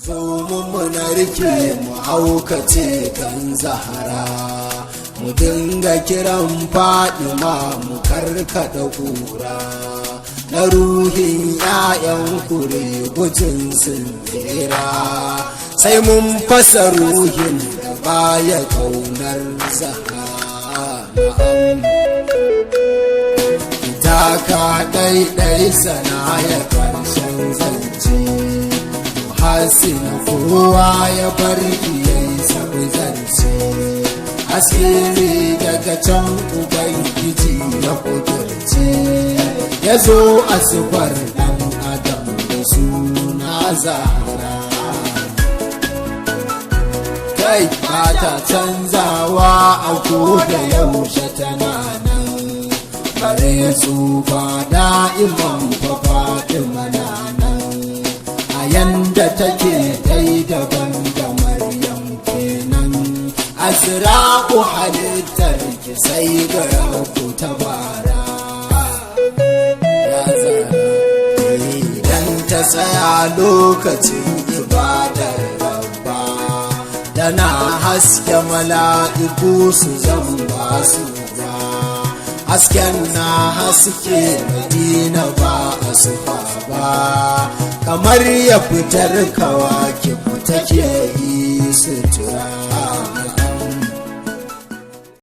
zo mu narke mu haukace kan Zahra, mu dinga kiran Fadima mu karkada kura na ruhin 'ya'yan kure gujin sun tsira, sai mun fasa ruhin da baya kaunar Zahra. Taka ɗaiɗai sana ya ƙarshen zance, hasina kowa ya bar iyai sabu zance, asiri daga can ubangiji ya kudurce, ya zo a sufar ɗan adam da suna Zahra. Kai ba ta canzawa a koda yaushe tana nan, bare tsufa da'iman fa Fatima na nan, a yanda take dai daban da Maryam kenan, Azra'u halittar ki sai ga ku tabara. Ya Zahra idan ta tsaya lokacin ibadar Rabba, tana haske mala'iku su zamba su ba, hasken na haske Madina ba a sufa ba, kamar ya fitar kawaki take yi sutura.